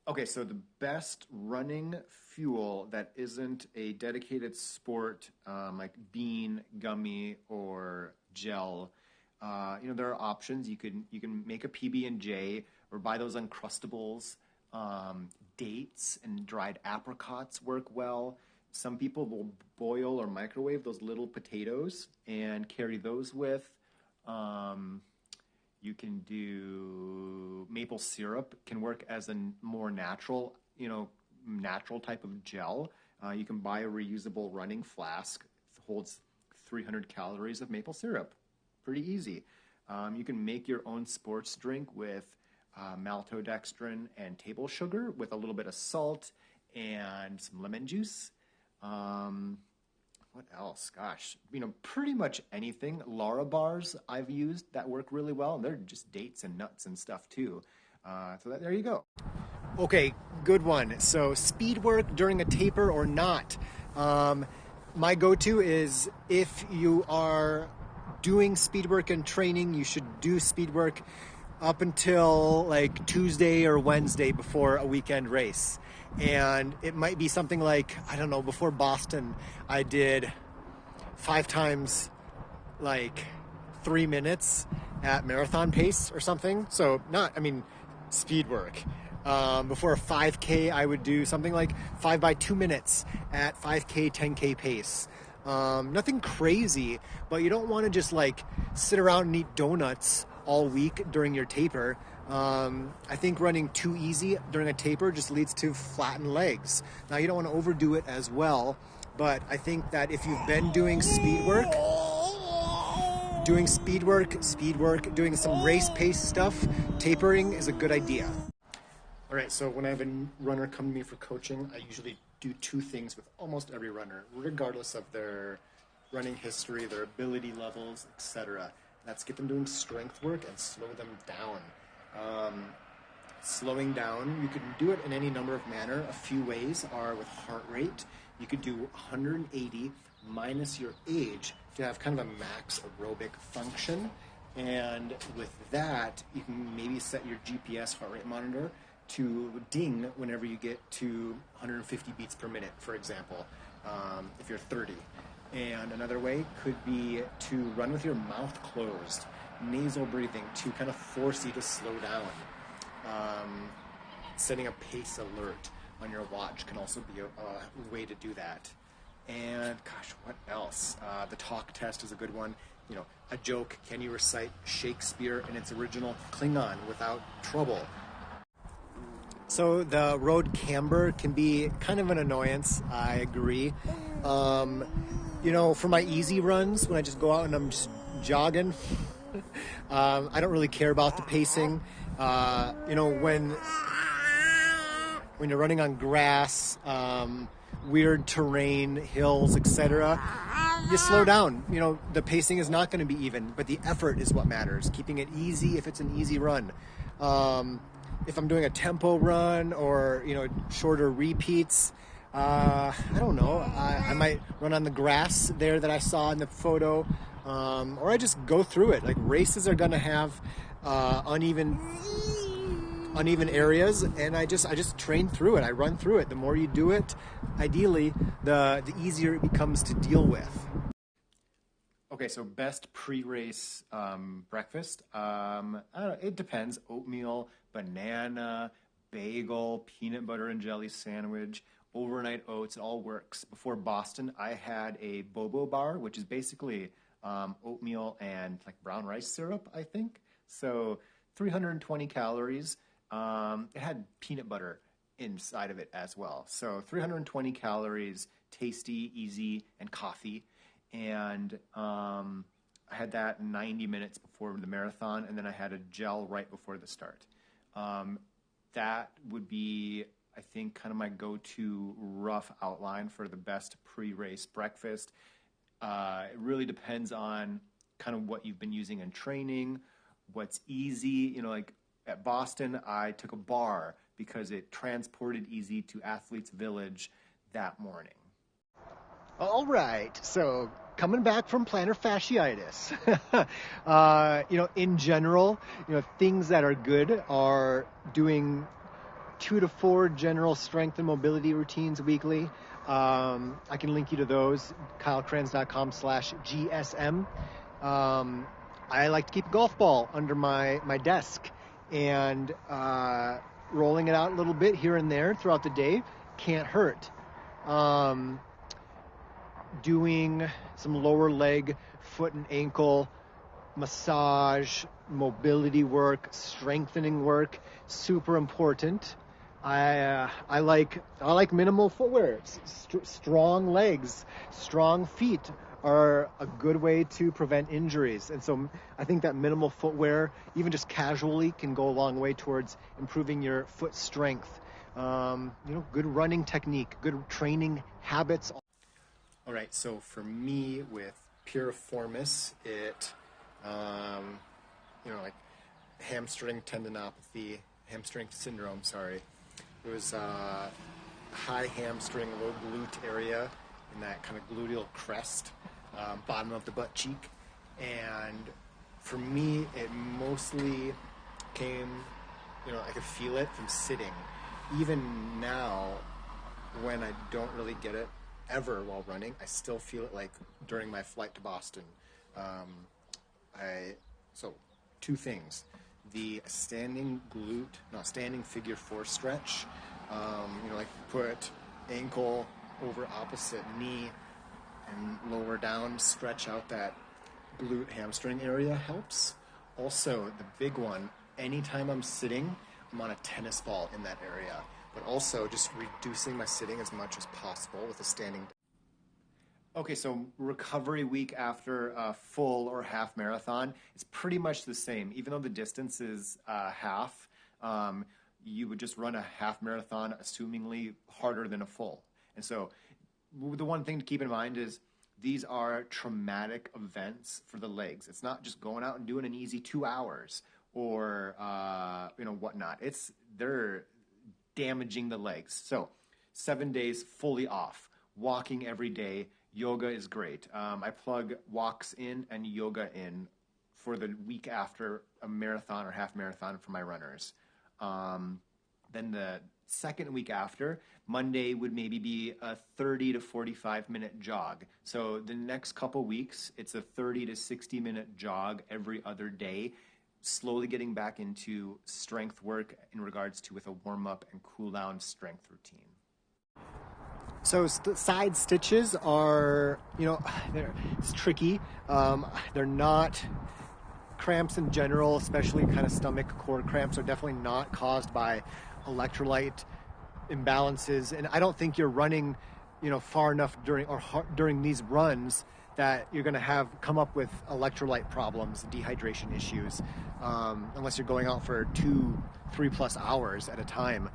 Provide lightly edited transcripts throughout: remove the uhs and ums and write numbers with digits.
Okay, so the best running fuel that isn't a dedicated sport, like bean, gummy, or gel, there are options. You can make a PB&J or buy those Uncrustables. Dates and dried apricots work well. Some people will boil or microwave those little potatoes and carry those with. Um, you can do maple syrup can work as a more natural, natural type of gel. You can buy a reusable running flask. It holds 300 calories of maple syrup. Pretty easy. You can make your own sports drink with maltodextrin and table sugar with a little bit of salt and some lemon juice. Um, what else? Gosh, pretty much anything. Lara bars I've used that work really well, and they're just dates and nuts and stuff too. There you go. Okay, good one. So speed work during a taper or not. Um, my go-to is if you are doing speed work and training, you should do speed work up until like Tuesday or Wednesday before a weekend race. And it might be something like, I don't know, before Boston, I did 5 times like 3 minutes at marathon pace or something. So speed work. Before a 5K, I would do something like 5 by 2 minutes at 5K, 10K pace. Nothing crazy, but you don't want to just like sit around and eat donuts all week during your taper. I think running too easy during a taper just leads to flattened legs. Now, you don't want to overdo it as well, but I think that if you've been doing speed work, doing some race pace stuff, tapering is a good idea. All right, so when I have a runner come to me for coaching, I usually do two things with almost every runner, regardless of their running history, their ability levels, etc. That's get them doing strength work and slow them down. Slowing down, you can do it in any number of manner. A few ways are with heart rate. You could do 180 minus your age to have kind of a max aerobic function. And with that, you can maybe set your GPS heart rate monitor to ding whenever you get to 150 beats per minute, for example, if you're 30. And another way could be to run with your mouth closed, nasal breathing to kind of force you to slow down. Setting a pace alert on your watch can also be a way to do that. And gosh, what else? The talk test is a good one. A joke. Can you recite Shakespeare in its original Klingon without trouble? So the road camber can be kind of an annoyance. I agree. For my easy runs, when I just go out and I'm just jogging, I don't really care about the pacing. When you're running on grass, weird terrain, hills, etc., you slow down. The pacing is not going to be even, but the effort is what matters. Keeping it easy if it's an easy run. If I'm doing a tempo run or, shorter repeats, I don't know. I might run on the grass there that I saw in the photo, or I just go through it. Like races are going to have uneven areas, and I just train through it. I run through it. The more you do it, ideally, the easier it becomes to deal with. Okay, so best pre-race breakfast. I don't know, it depends. Oatmeal, banana, bagel, peanut butter and jelly sandwich, overnight oats. It all works. Before Boston, I had a bobo bar, which is basically oatmeal and like brown rice syrup, I think. So 320 calories. It had peanut butter inside of it as well. So 320 calories, tasty, easy, and coffee. And I had that 90 minutes before the marathon, and then I had a gel right before the start. That would be, I think, kind of my go-to rough outline for the best pre-race breakfast. It really depends on kind of what you've been using in training, what's easy. Like at Boston, I took a bar because it transported easy to Athletes Village that morning. All right, so coming back from plantar fasciitis, in general, things that are good are doing 2 to 4 general strength and mobility routines weekly. I can link you to those, kylekranz.com/GSM. I like to keep a golf ball under my desk, and rolling it out a little bit here and there throughout the day can't hurt. Doing some lower leg, foot and ankle massage, mobility work, strengthening work, super important. I like minimal footwear. Strong legs, strong feet are a good way to prevent injuries. And so I think that minimal footwear, even just casually, can go a long way towards improving your foot strength. Good running technique, good training habits. All right, so for me with piriformis, it, like hamstring tendinopathy, hamstring syndrome, sorry. It was high hamstring, low glute area in that kind of gluteal crest, bottom of the butt cheek. And for me, it mostly came, I could feel it from sitting. Even now, when I don't really get it ever while running, I still feel it like during my flight to Boston. So 2 things. The standing figure 4 stretch, like put ankle over opposite knee and lower down, stretch out that glute hamstring area helps. Also, the big one, anytime I'm sitting, I'm on a tennis ball in that area, but also just reducing my sitting as much as possible with a standing. Okay, so recovery week after a full or half marathon is pretty much the same. Even though the distance is half, you would just run a half marathon assumingly harder than a full. And so the one thing to keep in mind is these are traumatic events for the legs. It's not just going out and doing an easy 2 hours or whatnot. They're damaging the legs. So 7 days fully off, walking every day. Yoga is great. I plug walks in and yoga in for the week after a marathon or half marathon for my runners. Then the second week after, Monday would maybe be a 30 to 45 minute jog. So the next couple weeks, it's a 30 to 60 minute jog every other day, slowly getting back into strength work in regards to with a warm up and cool down strength routine. So side stitches are, it's tricky. They're not cramps in general, especially kind of stomach cord cramps, are definitely not caused by electrolyte imbalances. And I don't think you're running, far enough during these runs that you're going to come up with electrolyte problems, dehydration issues, unless you're going out for 2-3+ hours at a time.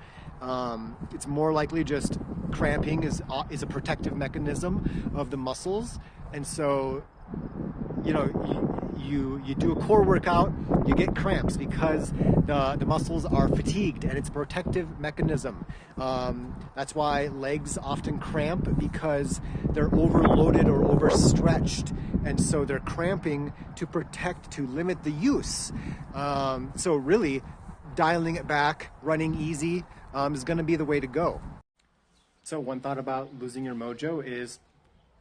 It's more likely just cramping is a protective mechanism of the muscles, and so you do a core workout, you get cramps because the muscles are fatigued, and it's a protective mechanism. That's why legs often cramp, because they're overloaded or overstretched, and so they're cramping to limit the use. So really, dialing it back, running easy is going to be the way to go. So one thought about losing your mojo is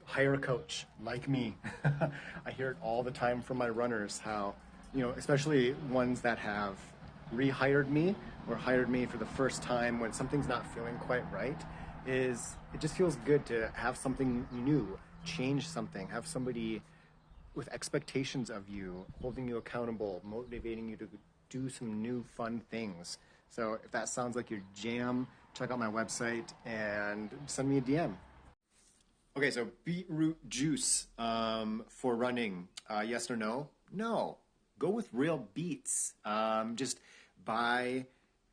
hire a coach like me. I hear it all the time from my runners, how, especially ones that have rehired me or hired me for the first time when something's not feeling quite right, is it just feels good to have something new, change something, have somebody with expectations of you, holding you accountable, motivating you to do some new fun things. So if that sounds like your jam, check out my website and send me a DM. Okay, so beetroot juice for running, yes or no? No. Go with real beets. Just buy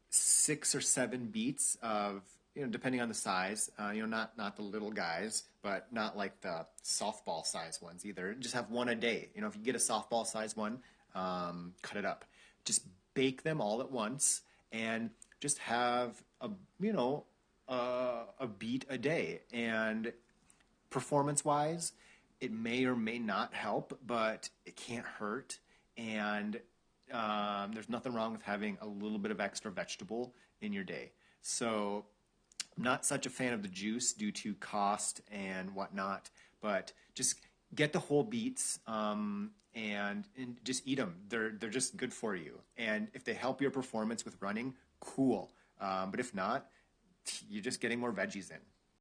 6 or 7 beets of, depending on the size, not the little guys, but not like the softball size ones either. Just have one a day. If you get a softball size one, cut it up. Just bake them all at once and just have a beet a day. And performance-wise, it may or may not help, but it can't hurt. And there's nothing wrong with having a little bit of extra vegetable in your day. So I'm not such a fan of the juice due to cost and whatnot, but just get the whole beets and just eat them. They're just good for you. And if they help your performance with running, cool. But if not, you're just getting more veggies in.